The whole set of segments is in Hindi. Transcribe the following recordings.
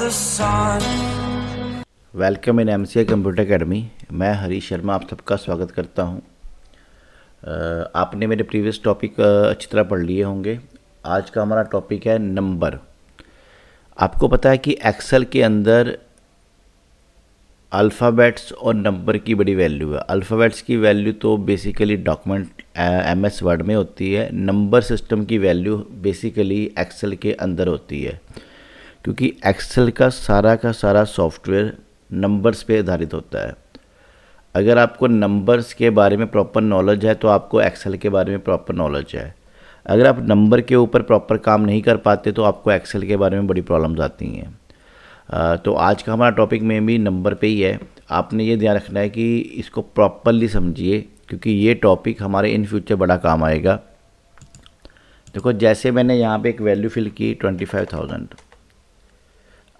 the sun. Welcome in MCA computer academy. मैं हरीश शर्मा आप सबका स्वागत करता हूं। आपने मेरे प्रीवियस टॉपिक अच्छी तरह पढ़ लिए होंगे। आज का हमारा टॉपिक है नंबर। आपको पता है कि एक्सेल के अंदर अल्फ़ाबेट्स और नंबर की बड़ी वैल्यू है। अल्फ़ाबेट्स की वैल्यू तो बेसिकली डॉक्यूमेंट MS वर्ड में होती है। नंबर सिस्टम की वैल्यू बेसिकली एक्सेल के अंदर होती है, क्योंकि एक्सेल का सारा सॉफ्टवेयर नंबर्स पे आधारित होता है। अगर आपको नंबर्स के बारे में प्रॉपर नॉलेज है तो आपको एक्सेल के बारे में प्रॉपर नॉलेज है। अगर आप नंबर के ऊपर प्रॉपर काम नहीं कर पाते तो आपको एक्सेल के बारे में बड़ी प्रॉब्लम्स आती हैं। तो आज का हमारा टॉपिक में भी नंबर पे ही है। आपने ये ध्यान रखना है कि इसको प्रॉपरली समझिए, क्योंकि ये टॉपिक हमारे इन फ्यूचर बड़ा काम आएगा। देखो, जैसे मैंने यहाँ पे एक वैल्यू फिल की 25,000।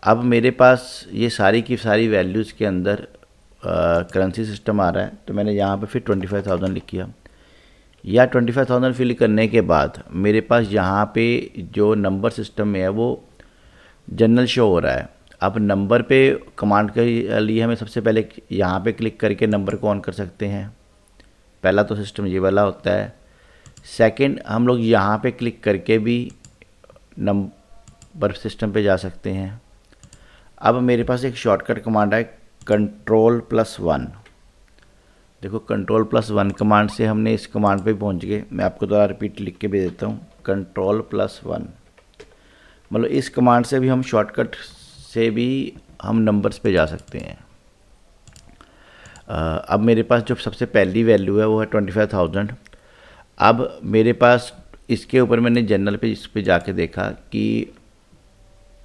अब मेरे पास ये सारी की सारी वैल्यूज़ के अंदर करेंसी सिस्टम आ रहा है, तो मैंने यहाँ पे फिर 25,000 लिख किया। या 25,000 फिल करने के बाद मेरे पास यहाँ पे जो नंबर सिस्टम में है वो जनरल शो हो रहा है। अब नंबर पे कमांड के लिए हमें सबसे पहले यहाँ पे क्लिक करके नंबर को ऑन कर सकते हैं। पहला तो सिस्टम ये वाला होता है। सेकंड, हम लोग यहाँ पे क्लिक करके भी नंबर सिस्टम पे जा सकते हैं। अब मेरे पास एक शॉर्टकट कमांड है Ctrl+1। देखो, Ctrl+1 कमांड से हमने इस कमांड पे पहुँच गए। मैं आपको दोबारा रिपीट लिख के भी देता हूँ, Ctrl+1। मतलब इस कमांड से भी हम शॉर्टकट से भी हम नंबर्स पे जा सकते हैं। अब मेरे पास जो सबसे पहली वैल्यू है वो है 25,000। अब मेरे पास इसके ऊपर मैंने जनरल पे इस पे जाके देखा कि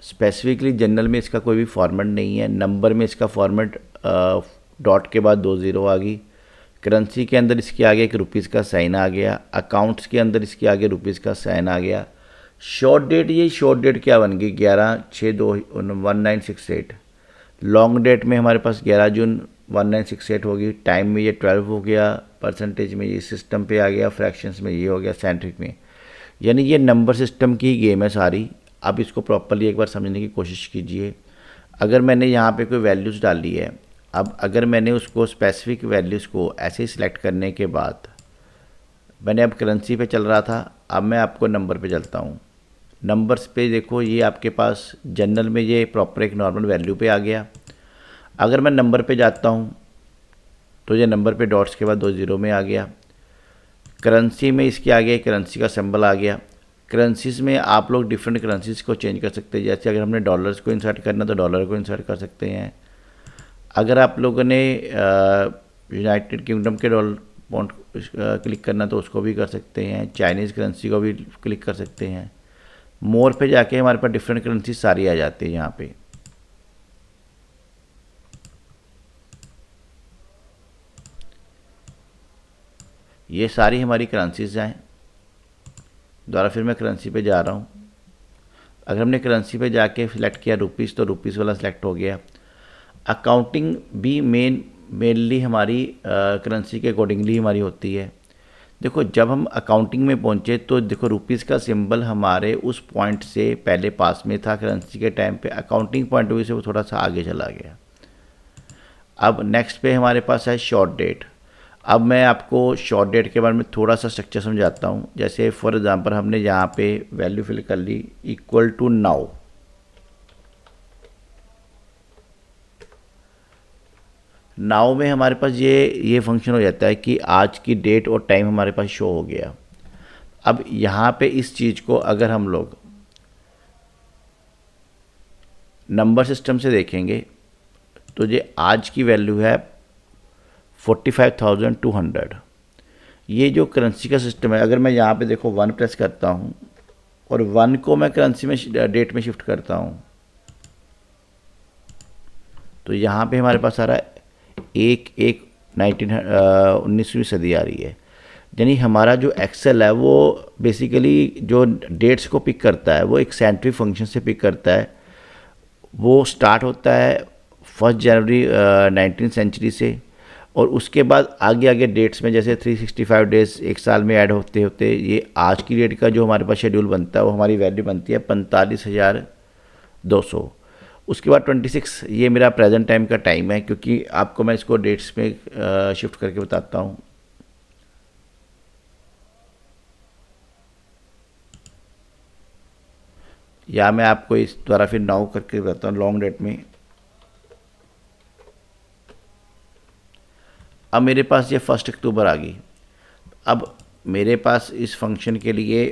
स्पेसिफिकली जनरल में इसका कोई भी फॉर्मेट नहीं है। नंबर में इसका फॉर्मेट डॉट के बाद 2 ज़ीरो आ गई। करेंसी के अंदर इसके आगे एक रुपीज़ का साइन आ गया। अकाउंट्स के अंदर इसके आगे रुपीज़ का साइन आ गया। शॉर्ट डेट, ये शॉर्ट डेट क्या बन गई, 11/6/1968। लॉन्ग डेट में हमारे पास 11 जून 1968 होगी। टाइम में ये 12 हो गया। परसेंटेज में ये सिस्टम पे आ गया। फ्रैक्शंस में ये हो गया। सेंट्रिक में, यानी ये नंबर सिस्टम की गेम है सारी। अब इसको प्रॉपरली एक बार समझने की कोशिश कीजिए। अगर मैंने यहाँ पे कोई वैल्यूज़ डाली है, अब अगर मैंने उसको स्पेसिफिक वैल्यूज़ को ऐसे ही सिलेक्ट करने के बाद, मैंने अब करेंसी पे चल रहा था, अब मैं आपको नंबर पे चलता हूँ। नंबर्स पे देखो, ये आपके पास जनरल में ये प्रॉपर एक नॉर्मल वैल्यू पे आ गया। अगर मैं नंबर पे जाता हूँ तो ये नंबर पे डॉट्स के बाद 2 ज़ीरो में आ गया। करेंसी में इसके आगे करेंसी का सिंबल आ गया। करेंसीज़ में आप लोग डिफरेंट करेंसीज़ को चेंज कर सकते हैं। जैसे अगर हमने डॉलर्स को इंसर्ट करना तो डॉलर को इंसर्ट कर सकते हैं। अगर आप लोगों ने यूनाइटेड किंगडम के डॉलर पॉइंट क्लिक करना तो उसको भी कर सकते हैं। चाइनीज़ करेंसी को भी क्लिक कर सकते हैं। मोर पे जाके हमारे पास डिफरेंट करेंसी सारी आ जाती है। यहाँ पे ये सारी हमारी करेंसीज़ हैं। दोबारा फिर मैं करेंसी पे जा रहा हूँ। अगर हमने करेंसी पे जाके सिलेक्ट किया रुपीज़ तो रुपीज़ वाला सिलेक्ट हो गया। अकाउंटिंग भी मेनली हमारी करेंसी के अकॉर्डिंगली हमारी होती है। देखो, जब हम अकाउंटिंग में पहुंचे तो देखो रुपीज़ का सिंबल हमारे उस पॉइंट से पहले पास में था करेंसी के टाइम पे। अकाउंटिंग पॉइंट ऑफ व्यू से वो थोड़ा सा आगे चला गया। अब नेक्स्ट पे हमारे पास है शॉर्ट डेट। अब मैं आपको शॉर्ट डेट के बारे में थोड़ा सा स्ट्रक्चर समझाता हूँ। जैसे फॉर एग्जांपल हमने यहाँ पे वैल्यू फिल कर ली इक्वल टू नाउ। नाउ में हमारे पास ये फंक्शन हो जाता है कि आज की डेट और टाइम हमारे पास शो हो गया। अब यहाँ पे इस चीज़ को अगर हम लोग नंबर सिस्टम से देखेंगे तो ये आज की वैल्यू है 45,200। ये जो करेंसी का सिस्टम है, अगर मैं यहाँ पे देखो 1 प्रेस करता हूँ और 1 को मैं करेंसी में डेट में शिफ्ट करता हूँ तो यहाँ पे हमारे पास आ रहा है 19वीं सदी आ रही है। यानी हमारा जो एक्सेल है वो बेसिकली जो डेट्स को पिक करता है वो एक सेंट्री फंक्शन से पिक करता है। वो स्टार्ट होता है 1 जनवरी 19th सेंचुरी से, और उसके बाद आगे आगे डेट्स में जैसे 365 डेज एक साल में ऐड होते होते ये आज की डेट का जो हमारे पास शेड्यूल बनता है वो हमारी वैल्यू बनती है 45,200। उसके बाद 26 ये मेरा प्रेजेंट टाइम का टाइम है, क्योंकि आपको मैं इसको डेट्स में शिफ्ट करके बताता हूँ। या मैं आपको इस द्वारा फिर नाउ करके बताता हूँ लॉन्ग डेट में। अब मेरे पास ये 1 अक्टूबर आ गई। अब मेरे पास इस फंक्शन के लिए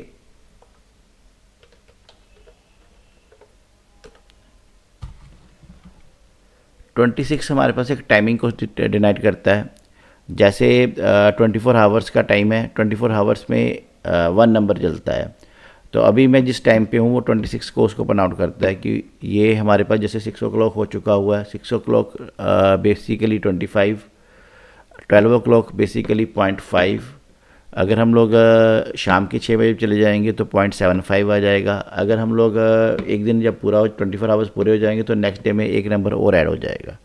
ट्वेंटी सिक्स हमारे पास एक टाइमिंग को डिनाइट करता है। जैसे 24 आवर्स का टाइम है, 24 आवर्स में 1 नंबर चलता है। तो अभी मैं जिस टाइम पे हूँ वो 26 को उसको ओपन आउट करता है कि ये हमारे पास जैसे 6 o'clock हो चुका हुआ है। 6 o'clock बेसिकली 25, 12 o'clock बेसिकली 0.5। अगर हम लोग शाम के 6 बजे चले जाएंगे तो 0.75 आ जाएगा। अगर हम लोग एक दिन जब पूरा 24 आवर्स पूरे हो जाएंगे तो नेक्स्ट डे में एक नंबर और ऐड हो जाएगा।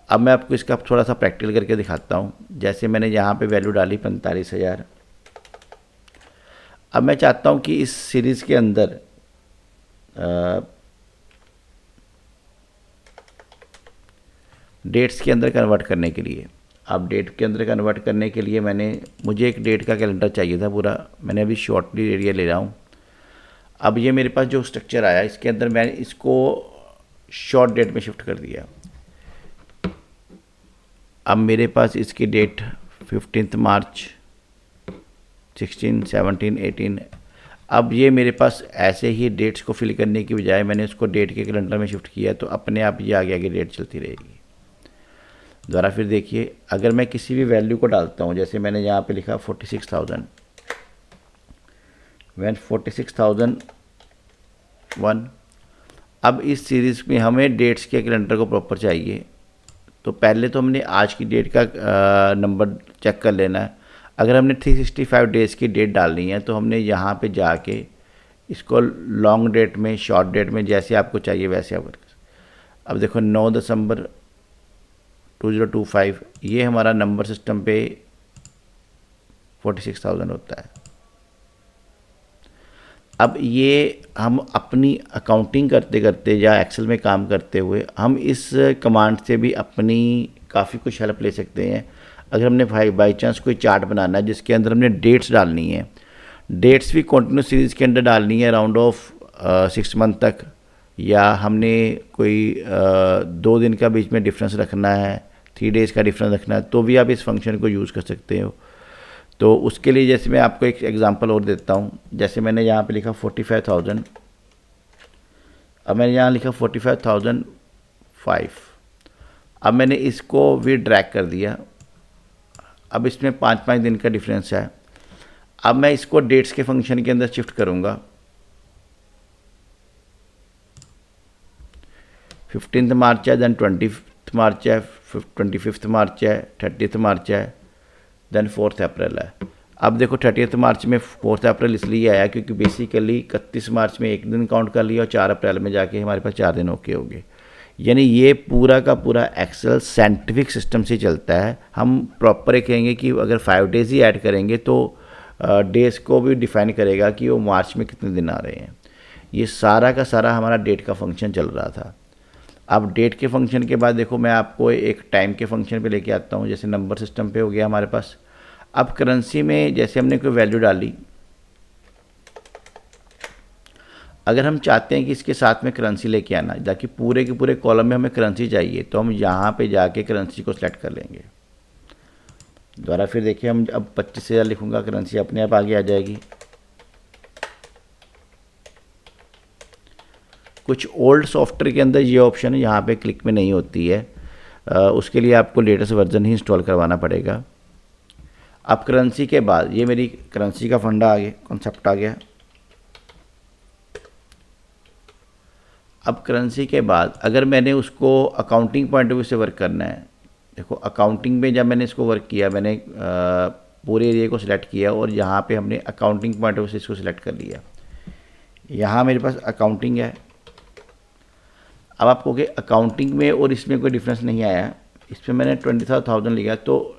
अब मैं आपको इसका थोड़ा सा प्रैक्टिकल करके दिखाता हूँ। जैसे मैंने यहाँ पे वैल्यू डाली 45,000। अब मैं चाहता हूँ कि इस सीरीज़ के अंदर डेट्स के अंदर कन्वर्ट करने के लिए, अब डेट के अंदर कन्वर्ट करने के लिए मुझे एक डेट का कैलेंडर चाहिए था पूरा। मैंने अभी शॉर्टली एरिया ले रहा हूँ। अब ये मेरे पास जो स्ट्रक्चर आया इसके अंदर मैंने इसको शॉर्ट डेट में शिफ्ट कर दिया। अब मेरे पास इसकी डेट 15 मार्च, 16, 17, 18। अब ये मेरे पास ऐसे ही डेट्स को फिल करने की बजाय मैंने उसको डेट के कैलेंडर में शिफ्ट किया, तो अपने आप ये आगे आगे डेट चलती रहेगी। दोबारा फिर देखिए, अगर मैं किसी भी वैल्यू को डालता हूँ, जैसे मैंने यहाँ पे लिखा 46,000, वैन 46,001। अब इस सीरीज़ में हमें डेट्स के कैलेंडर को प्रॉपर चाहिए, तो पहले तो हमने आज की डेट का नंबर चेक कर लेना है। अगर हमने 365 डेज़ की डेट डालनी है तो हमने यहाँ पे जाके इसको लॉन्ग डेट में, शॉर्ट डेट में, जैसे आपको चाहिए वैसे आप। अब देखो 9 दिसंबर 2025, ये हमारा नंबर सिस्टम पे 46,000 होता है। अब ये हम अपनी अकाउंटिंग करते करते या एक्सेल में काम करते हुए हम इस कमांड से भी अपनी काफ़ी कुछ हेल्प ले सकते हैं। अगर हमने बाई चांस कोई चार्ट बनाना है जिसके अंदर हमने डेट्स डालनी है, डेट्स भी कंटिन्यूस सीरीज़ के अंदर डालनी है राउंड ऑफ 6 मंथ तक, या हमने कोई 2 दिन का बीच में डिफरेंस रखना है, 3 डेज़ का डिफरेंस रखना है, तो भी आप इस फंक्शन को यूज़ कर सकते हो। तो उसके लिए जैसे मैं आपको एक एग्जांपल और देता हूँ। जैसे मैंने यहाँ पे लिखा 45,000। अब मैंने यहाँ लिखा 45,005। अब मैंने इसको भी ड्रैग कर दिया। अब इसमें 5-5 दिन का डिफरेंस है। अब मैं इसको डेट्स के फंक्शन के अंदर शिफ्ट करूँगा। 15 मार्च है, देन 20 मार्च है, 25 मार्च है, 30 मार्च है, देन 4 अप्रैल है। अब देखो 30 मार्च में 4 अप्रैल इसलिए आया क्योंकि बेसिकली 31 मार्च में एक दिन काउंट कर लिया और 4 अप्रैल में जाके हमारे पास 4 दिन ओके हो गए। यानी ये पूरा का पूरा एक्सेल साइंटिफिक सिस्टम से चलता है। हम प्रॉपर ये कहेंगे कि अगर 5 डेज़ ही ऐड करेंगे तो डेज़ को भी डिफाइन करेगा कि वो मार्च में कितने दिन आ रहे हैं। ये सारा का सारा हमारा डेट का फंक्शन चल रहा था। अब डेट के फंक्शन के बाद देखो मैं आपको एक टाइम के फंक्शन पे लेके आता हूँ। जैसे नंबर सिस्टम पे हो गया हमारे पास। अब करेंसी में जैसे हमने कोई वैल्यू डाली, अगर हम चाहते हैं कि इसके साथ में करेंसी लेके आना, ताकि पूरे के पूरे कॉलम में हमें करेंसी चाहिए, तो हम यहाँ पे जाके करेंसी को सिलेक्ट कर लेंगे। दोबारा फिर देखिए, हम अब 25,000 लिखूँगा, करेंसी अपने आप आगे आ जाएगी। कुछ ओल्ड सॉफ्टवेयर के अंदर ये ऑप्शन यहाँ पे क्लिक में नहीं होती है, उसके लिए आपको लेटेस्ट वर्जन ही इंस्टॉल करवाना पड़ेगा। अब करेंसी के बाद ये मेरी करेंसी का फंडा आ गया, कॉन्सेप्ट आ गया। अब करेंसी के बाद अगर मैंने उसको अकाउंटिंग पॉइंट ऑफ व्यू से वर्क करना है, देखो अकाउंटिंग में जब मैंने इसको वर्क किया, मैंने पूरे एरिया को सिलेक्ट किया और यहाँ पे हमने अकाउंटिंग पॉइंट ऑफ व्यू से इसको सिलेक्ट कर लिया। यहाँ मेरे पास अकाउंटिंग है। अब आपको कि अकाउंटिंग में और इसमें कोई डिफरेंस नहीं आया। इसमें मैंने 20,000 लिखा, तो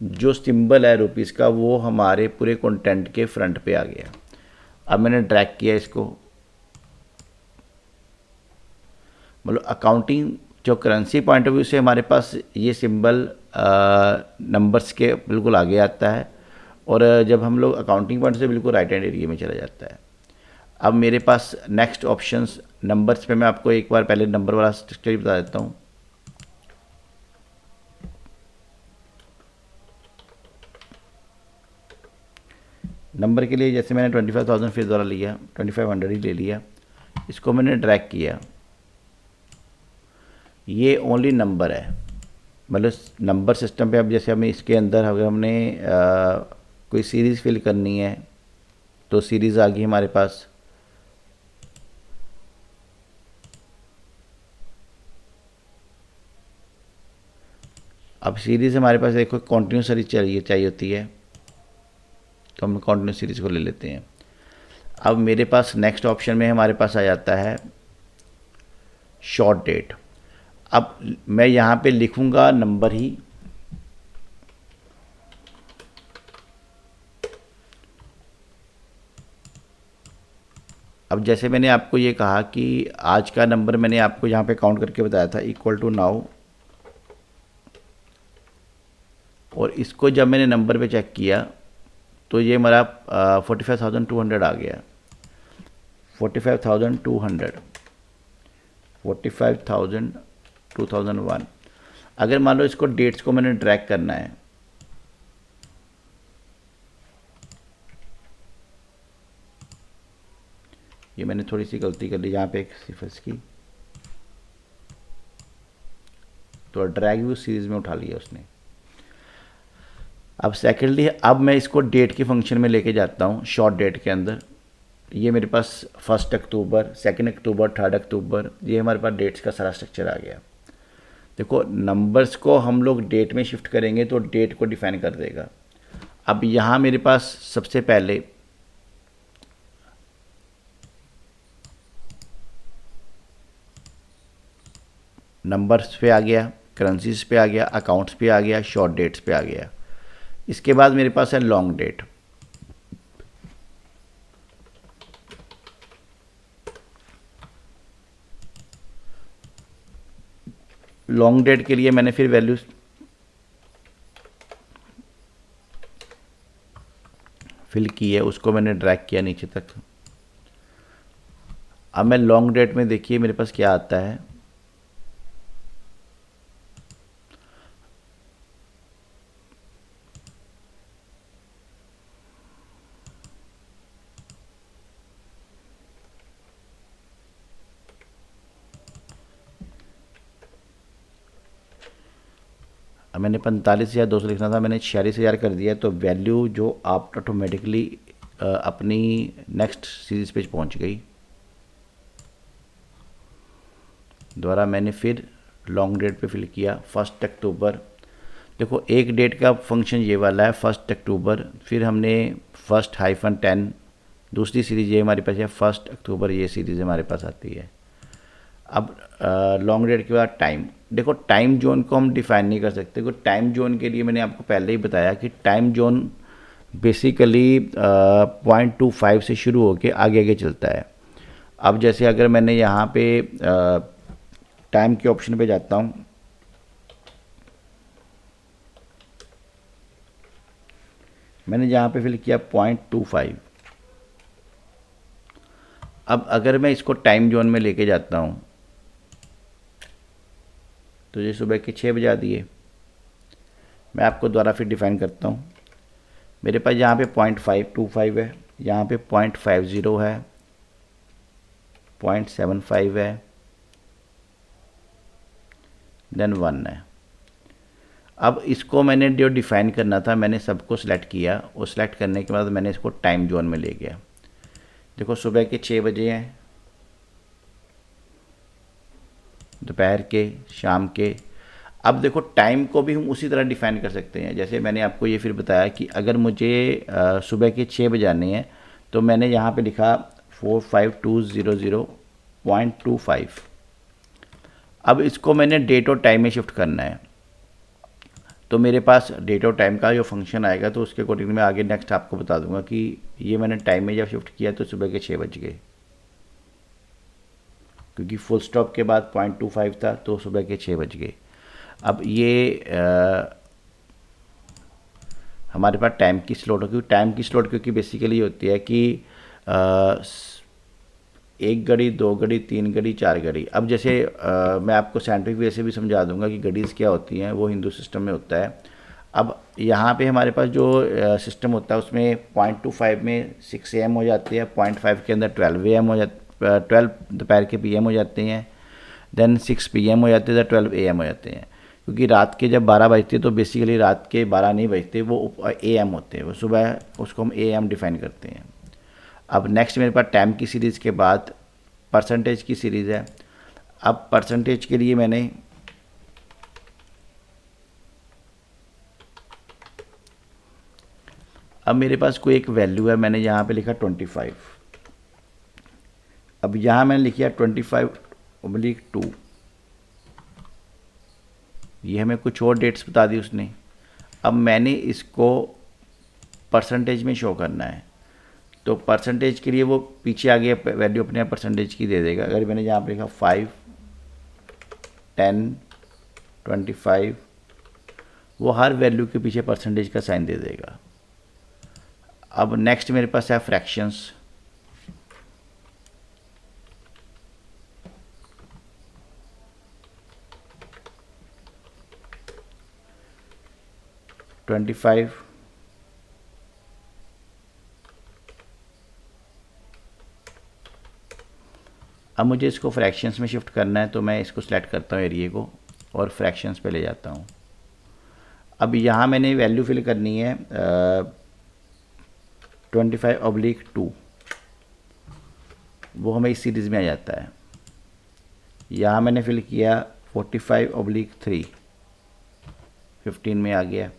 जो सिंबल है रुपीज़ का वो हमारे पूरे कंटेंट के फ्रंट पे आ गया। अब मैंने ड्रैग किया इसको। मतलब अकाउंटिंग जो करेंसी पॉइंट ऑफ व्यू से हमारे पास ये सिंबल नंबर्स के बिल्कुल आगे आता है, और जब हम लोग अकाउंटिंग पॉइंट से बिल्कुल राइट हैंड एरिया में चला जाता है। अब मेरे पास नेक्स्ट ऑप्शंस नंबर्स पे मैं आपको एक बार पहले नंबर वाला स्ट्रक्चर ही बता देता हूँ। नंबर के लिए जैसे मैंने 25,000 फिर द्वारा लिया, 2500 ही ले लिया, इसको मैंने ड्रैग किया, ये ओनली नंबर है। मतलब नंबर सिस्टम पे अब जैसे हमें इसके अंदर अगर हमने कोई सीरीज़ फिल करनी है तो सीरीज़ आ गई हमारे पास। अब सीरीज़ हमारे पास देखो कॉन्टिन्यूस सीरीज चाहिए होती है, तो हम कॉन्टिन्यूस सीरीज़ को ले लेते हैं। अब मेरे पास नेक्स्ट ऑप्शन में हमारे पास आ जाता है शॉर्ट डेट। अब मैं यहाँ पे लिखूँगा नंबर ही, अब जैसे मैंने आपको ये कहा कि आज का नंबर मैंने आपको यहाँ पे काउंट करके बताया था इक्वल टू नाउ, और इसको जब मैंने नंबर पे चेक किया तो ये हमारा 45,200 आ गया। 45,200, 45,000, 2001। अगर मान लो इसको डेट्स को मैंने ड्रैग करना है, ये मैंने थोड़ी सी गलती कर ली यहाँ पे एक सिफर्स की, तो ड्रैग भी उस सीरीज़ में उठा लिया उसने। अब सेकेंडली अब मैं इसको डेट के फंक्शन में लेके जाता हूँ शॉर्ट डेट के अंदर। ये मेरे पास 1 अक्टूबर, 2 अक्टूबर, 3 अक्टूबर, ये हमारे पास डेट्स का सारा स्ट्रक्चर आ गया। देखो नंबर्स को हम लोग डेट में शिफ्ट करेंगे तो डेट को डिफाइन कर देगा। अब यहाँ मेरे पास सबसे पहले नंबर्स पे आ गया, करेंसीज पे आ गया, अकाउंट्स पे आ गया, शॉर्ट डेट्स पे आ गया। इसके बाद मेरे पास है लॉन्ग डेट। लॉन्ग डेट के लिए मैंने फिर वैल्यूज फिल की है, उसको मैंने ड्रैग किया नीचे तक। अब मैं लॉन्ग डेट में देखिए मेरे पास क्या आता है, अब मैंने 45,200 लिखना था, मैंने 46,000 कर दिया, तो वैल्यू जो आप ऑटोमेटिकली अपनी नेक्स्ट सीरीज पेज पहुंच गई। दोबारा मैंने फिर लॉन्ग डेट पे फिल किया 1 अक्टूबर। देखो एक डेट का फंक्शन ये वाला है 1 अक्टूबर, फिर हमने 1-10, दूसरी सीरीज ये हमारे पास है 1 अक्टूबर, ये सीरीज हमारे पास आती है। अब लॉन्ग डेट के बाद टाइम, देखो टाइम जोन को हम डिफाइन नहीं कर सकते, क्योंकि टाइम जोन के लिए मैंने आपको पहले ही बताया कि टाइम जोन बेसिकली 0.25 से शुरू होकर आगे आगे चलता है। अब जैसे अगर मैंने यहाँ पे टाइम के ऑप्शन पे जाता हूँ, मैंने यहाँ पे फिल किया 0.25। अब अगर मैं इसको टाइम जोन में लेके जाता हूँ तो ये सुबह के 6 बजा दिए। मैं आपको दोबारा फिर डिफाइन करता हूँ, मेरे पास यहाँ पे 0.525 है, यहाँ पे 0.50 है, 0.75 है, देन 1 है। अब इसको मैंने जो डिफाइन करना था मैंने सबको सिलेक्ट किया, और सिलेक्ट करने के बाद मैंने इसको टाइम जोन में ले गया। देखो सुबह के 6 बजे हैं, दोपहर के, शाम के। अब देखो टाइम को भी हम उसी तरह डिफाइन कर सकते हैं, जैसे मैंने आपको ये फिर बताया कि अगर मुझे सुबह के 6 बजाने हैं तो मैंने यहाँ पे लिखा 45200.25। अब इसको मैंने डेट और टाइम में शिफ्ट करना है, तो मेरे पास डेट और टाइम का जो फंक्शन आएगा तो उसके अकॉर्डिंग मैं आगे नेक्स्ट आपको बता दूंगा कि ये मैंने टाइम में जब शिफ्ट किया तो सुबह के 6 बज गए। क्योंकि फुल स्टॉप के बाद 0.25 था तो सुबह के 6 बज गए। अब ये हमारे पास टाइम की स्लॉट होगी। टाइम की स्लॉट क्योंकि बेसिकली होती है कि एक घड़ी, 2 घड़ी, 3 घड़ी, 4 घड़ी। अब जैसे मैं आपको साइंटिफिक वे से भी समझा दूंगा कि घड़ीज़ क्या होती हैं, वो हिंदू सिस्टम में होता है। अब यहाँ पे हमारे पास जो सिस्टम होता है उसमें 0.25 में 6 AM हो जाती है, 0.5 के अंदर 12 AM हो जाती, 12 दोपहर के PM हो जाते हैं, देन 6 PM हो जाते हैं, 12 AM हो जाते हैं। क्योंकि रात के जब 12 बजते हैं तो बेसिकली रात के 12 नहीं बजते, वो AM होते हैं, वो सुबह उसको हम AM डिफाइन करते हैं। अब नेक्स्ट मेरे पास टाइम की सीरीज़ के बाद परसेंटेज की सीरीज़ है। अब परसेंटेज के लिए मैंने अब मेरे पास कोई एक वैल्यू है, मैंने यहाँ पे लिखा 25। अब यहाँ मैंने लिखा 25/2। ये हमें कुछ और डेट्स बता दी उसने। अब मैंने इसको परसेंटेज में शो करना है, तो परसेंटेज के लिए वो पीछे आगे वैल्यू अपने आप परसेंटेज की दे देगा। अगर मैंने यहाँ पे लिखा 5, 10, 25, वो हर वैल्यू के पीछे परसेंटेज का साइन दे देगा। अब नेक्स्ट मेरे पास है फ्रैक्शंस। $25, अब मुझे इसको फ्रैक्शंस में शिफ्ट करना है, तो मैं इसको सेलेक्ट करता हूँ एरिया को और फ्रैक्शंस पे ले जाता हूँ। अब यहाँ मैंने वैल्यू फिल करनी है 25/2, वो हमें इस सीरीज़ में आ जाता है। यहाँ मैंने फिल किया 45/3, 15 में आ गया।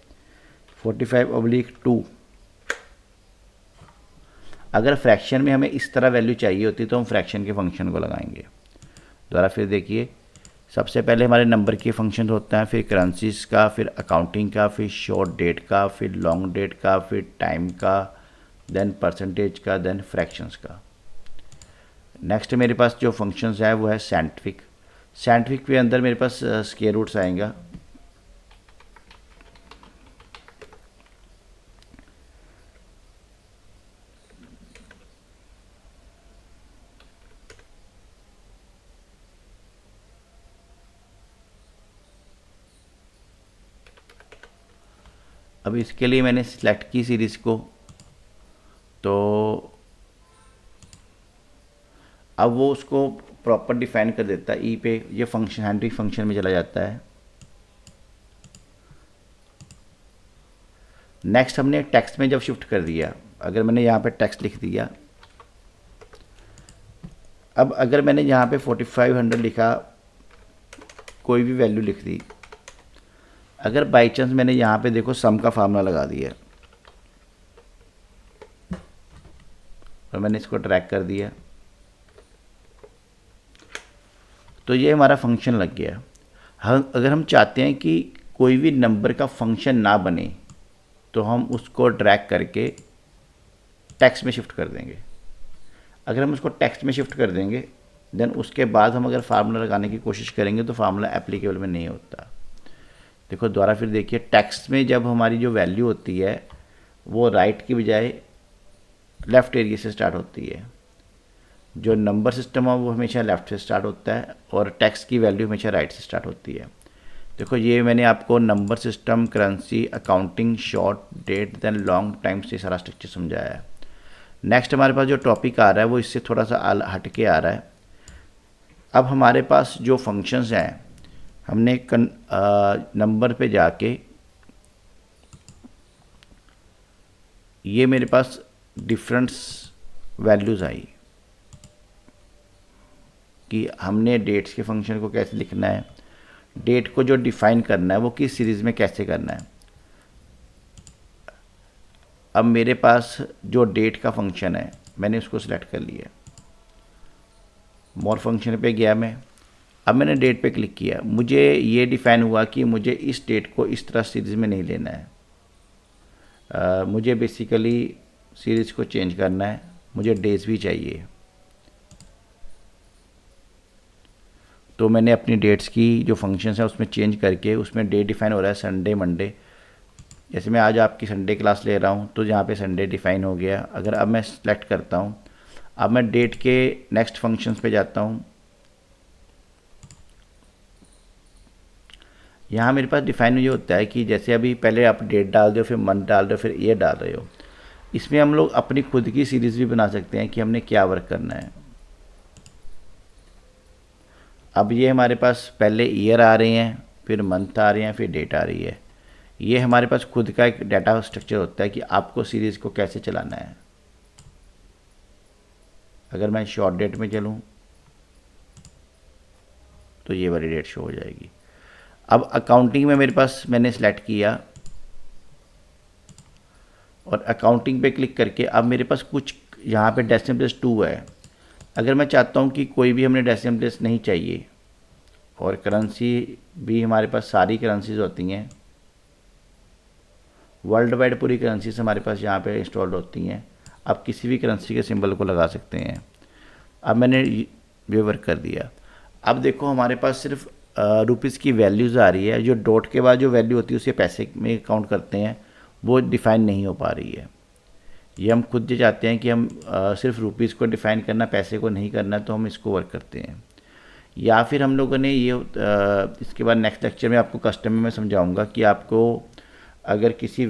45/2, अगर फ्रैक्शन में हमें इस तरह वैल्यू चाहिए होती तो हम फ्रैक्शन के फंक्शन को लगाएंगे। दोबारा फिर देखिए, सबसे पहले हमारे नंबर के फंक्शन होते हैं, फिर करेंसीज का, फिर अकाउंटिंग का, फिर शॉर्ट डेट का, फिर लॉन्ग डेट का, फिर टाइम का, देन परसेंटेज का, देन फ्रैक्शंस का। नेक्स्ट मेरे पास जो फंक्शंस है वो है साइंटिफिक। साइंटिफिक के अंदर मेरे पास स्क्वायर रूट्स आएगा। अब इसके लिए मैंने सिलेक्ट की सीरीज़ को, तो अब वो उसको प्रॉपर डिफाइन कर देता है। ई पे ये फंक्शन साइंटिफिक फंक्शन में चला जाता है। नेक्स्ट हमने टेक्स्ट में जब शिफ्ट कर दिया, अगर मैंने यहाँ पे टेक्स्ट लिख दिया, अब अगर मैंने यहाँ पे 4500 लिखा, कोई भी वैल्यू लिख दी, अगर बाई चांस मैंने यहाँ पे देखो सम का फार्मूला लगा दिया और मैंने इसको ट्रैक कर दिया, तो ये हमारा फंक्शन लग गया। हम अगर हम चाहते हैं कि कोई भी नंबर का फंक्शन ना बने, तो हम उसको ड्रैग करके टेक्स्ट में शिफ्ट कर देंगे। अगर हम उसको टेक्स्ट में शिफ्ट कर देंगे, देन उसके बाद हम अगर फार्मूला लगाने की कोशिश करेंगे तो फार्मूला एप्लीकेबल में नहीं होता। देखो दोबारा फिर देखिए, टेक्स्ट में जब हमारी जो वैल्यू होती है वो राइट की बजाय लेफ़्ट एरिया से स्टार्ट होती है। जो नंबर सिस्टम है वो हमेशा लेफ़्ट से स्टार्ट होता है और टेक्स्ट की वैल्यू हमेशा राइट से स्टार्ट होती है। देखो ये मैंने आपको number system, currency, accounting, short debt, then long time से सारा स्ट्रक्चर समझाया है। नेक्स्ट हमारे पास जो टॉपिक आ रहा है वो इससे थोड़ा सा हट के आ रहा है। अब हमारे पास जो फंक्शंस हैं, हमने नंबर पे जाके ये मेरे पास डिफरेंस वैल्यूज़ आई कि हमने डेट्स के फंक्शन को कैसे लिखना है, डेट को जो डिफाइन करना है वो किस सीरीज़ में कैसे करना है। अब मेरे पास जो डेट का फंक्शन है मैंने उसको सिलेक्ट कर लिया, मोर फंक्शन पे गया मैं। अब मैंने डेट पे क्लिक किया, मुझे ये डिफाइन हुआ कि मुझे इस डेट को इस तरह सीरीज़ में नहीं लेना है। मुझे बेसिकली सीरीज़ को चेंज करना है, मुझे डेज भी चाहिए। तो मैंने अपनी डेट्स की जो फंक्शंस हैं उसमें चेंज करके उसमें डे डिफाइन हो रहा है संडे मंडे। जैसे मैं आज आपकी संडे क्लास ले रहा हूँ तो यहाँ पे संडे डिफाइन हो गया। अगर अब मैं सेलेक्ट करता हूँ, अब मैं डेट के नेक्स्ट फंक्शंस पे जाता हूँ, यहाँ मेरे पास डिफाइन ये होता है कि जैसे अभी पहले आप डेट डाल दो, फिर मंथ डाल रहे हो, फिर ईयर डाल रहे हो। इसमें हम लोग अपनी खुद की सीरीज़ भी बना सकते हैं कि हमने क्या वर्क करना है। अब ये हमारे पास पहले ईयर आ रहे हैं, फिर मंथ आ रहे हैं, फिर डेट आ रही है। ये हमारे पास खुद का एक डाटा स्ट्रक्चर होता है कि आपको सीरीज़ को कैसे चलाना है। अगर मैं शॉर्ट डेट में चलूँ तो ये वाली डेट शो हो जाएगी। अब अकाउंटिंग में मेरे पास मैंने सेलेक्ट किया और अकाउंटिंग पे क्लिक करके अब मेरे पास कुछ यहाँ पे डेसिमल प्लेस 2 है। अगर मैं चाहता हूँ कि कोई भी हमें डेसिमल प्लेस नहीं चाहिए और करेंसी भी हमारे पास सारी करेंसीज होती हैं, वर्ल्ड वाइड पूरी करेंसीज हमारे पास यहाँ पे इंस्टॉल्ड होती हैं। आप किसी भी करेंसी के सिंबल को लगा सकते हैं। अब मैंने ये वर्क कर दिया। अब देखो हमारे पास सिर्फ रुपीज़ की वैल्यूज़ आ रही है, जो डॉट के बाद जो वैल्यू होती है उसे पैसे में काउंट करते हैं, वो डिफ़ाइन नहीं हो पा रही है। ये हम खुद जो चाहते हैं कि हम सिर्फ रुपीज़ को डिफ़ाइन करना, पैसे को नहीं करना, तो हम इसको वर्क करते हैं। या फिर हम लोगों ने ये इसके बाद नेक्स्ट लेक्चर में आपको कस्टम में मैं समझाऊंगा कि आपको अगर किसी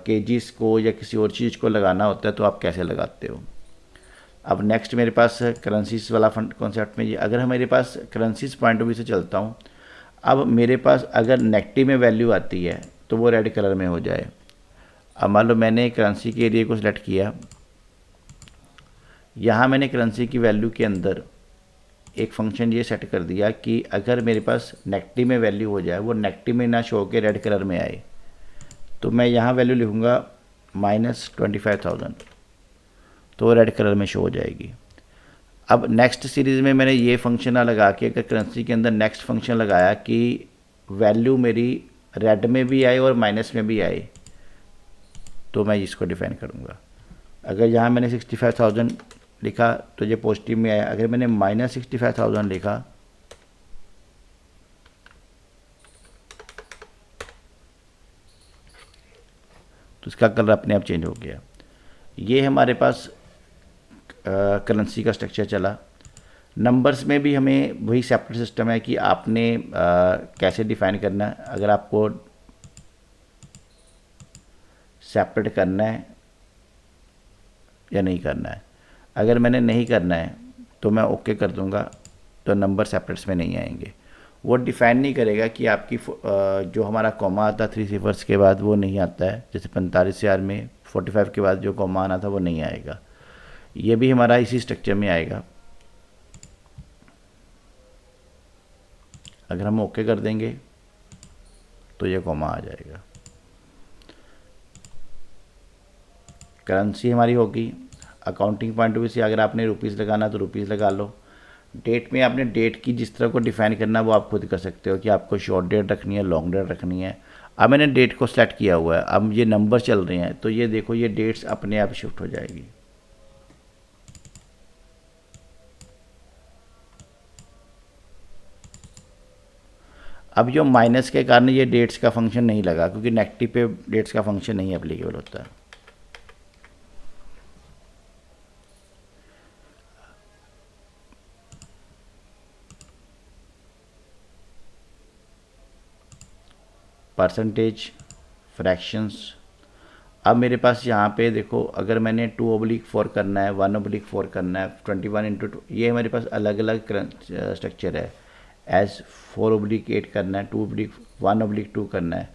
केजीस को या किसी और चीज़ को लगाना होता है तो आप कैसे लगाते हो। अब नेक्स्ट मेरे पास करेंसीज वाला फंड कॉन्सेप्ट में ये, अगर हम मेरे पास करेंसीज पॉइंट ऑफ व्यू से चलता हूँ, अब मेरे पास अगर नेगेटिव में वैल्यू आती है तो वो रेड कलर में हो जाए। अब मान लो मैंने करेंसी के एरिया को सिलेक्ट किया, यहाँ मैंने करेंसी की वैल्यू के अंदर एक फंक्शन ये सेट कर दिया कि अगर मेरे पास नेगेटिव में वैल्यू हो जाए, वो नेगेटिव में ना शो के रेड कलर में आए, तो मैं यहाँ वैल्यू लिखूँगा -25,000, तो वो रेड कलर में शो हो जाएगी। अब नेक्स्ट सीरीज़ में मैंने ये फंक्शन लगा के अगर करेंसी के अंदर नेक्स्ट फंक्शन लगाया कि वैल्यू मेरी रेड में भी आए और माइनस में भी आए, तो मैं इसको डिफाइन करूँगा। अगर यहाँ मैंने 65,000 लिखा तो ये पॉजिटिव में आया। अगर मैंने -65,000 लिखा तो इसका कलर अपने आप चेंज हो गया। ये हमारे पास करेंसी का स्ट्रक्चर चला। नंबर्स में भी हमें वही सेपरेट सिस्टम है कि आपने कैसे डिफाइन करना है। अगर आपको सेपरेट करना है या नहीं करना है। अगर मैंने नहीं करना है तो मैं ओके कर दूंगा, तो नंबर सेपरेट्स में नहीं आएंगे। वो डिफाइन नहीं करेगा कि आपकी जो हमारा कॉमा आता 3 सिफर्स के बाद वो नहीं आता है। जैसे 45,000 में 45 के बाद जो कॉमा आना था वो नहीं आएगा। ये भी हमारा इसी स्ट्रक्चर में आएगा। अगर हम ओके कर देंगे तो ये कॉमा आ जाएगा। करेंसी हमारी होगी। अकाउंटिंग पॉइंट ऑफ व्यू से अगर आपने रुपीज़ लगाना तो रुपीज़ लगा लो। डेट में आपने डेट की जिस तरह को डिफाइन करना वो आप खुद कर सकते हो कि आपको शॉर्ट डेट रखनी है, लॉन्ग डेट रखनी है। अब मैंने डेट को सेलेक्ट किया हुआ है। अब ये नंबर चल रहे हैं तो ये देखो ये डेट्स अपने आप शिफ्ट हो जाएगी। अब जो माइनस के कारण ये डेट्स का फंक्शन नहीं लगा, क्योंकि नेगेटिव पे डेट्स का फंक्शन नहीं एप्लीकेबल होता है। Percentage, fractions. अब मेरे पास यहाँ पे देखो, अगर मैंने 2/4 करना है, 1/4 करना है, 21/2, ये मेरे पास अलग अलग स्ट्रक्चर है। एज 4/8 करना है, 1/2 करना है।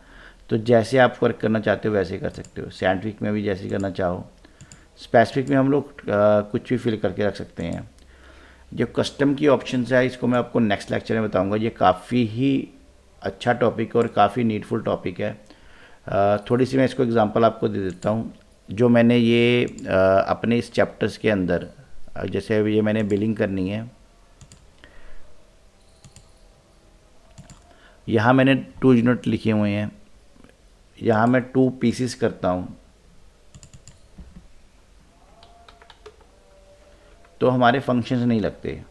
तो जैसे आप वर्क करना चाहते हो वैसे कर सकते हो। साइंटिफिक में भी जैसे करना चाहो। स्पेसिफिक में हम लोग कुछ भी फिल करके रख सकते हैं। जो कस्टम की ऑप्शन है इसको मैं आपको नेक्स्ट लेक्चर में बताऊंगा। ये काफ़ी ही अच्छा टॉपिक है और काफ़ी नीडफुल टॉपिक है। थोड़ी सी मैं इसको एग्जांपल आपको दे देता हूँ। जो मैंने ये अपने इस चैप्टर्स के अंदर जैसे ये मैंने बिलिंग करनी है, यहाँ मैंने 2 यूनिट लिखे हुए हैं। यहाँ मैं 2 पीसेस करता हूँ तो हमारे फंक्शंस नहीं लगते।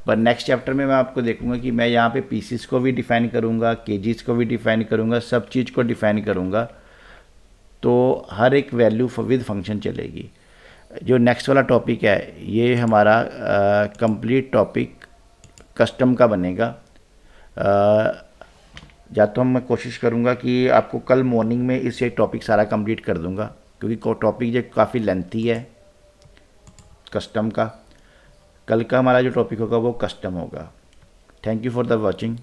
पर नेक्स्ट चैप्टर में मैं आपको देखूंगा कि मैं यहाँ पे पीसीस को भी डिफ़ाइन करूँगा, केजीज को भी डिफ़ाइन करूँगा, सब चीज़ को डिफ़ाइन करूँगा, तो हर एक वैल्यू विद फंक्शन चलेगी। जो नेक्स्ट वाला टॉपिक है ये हमारा कंप्लीट टॉपिक कस्टम का बनेगा। या तो मैं कोशिश करूँगा कि आपको कल मॉर्निंग में इसे टॉपिक सारा कंप्लीट कर दूँगा, क्योंकि टॉपिक जो काफ़ी लेंथी है कस्टम का। कल का हमारा जो टॉपिक होगा वो कस्टम होगा। Thank you for the watching.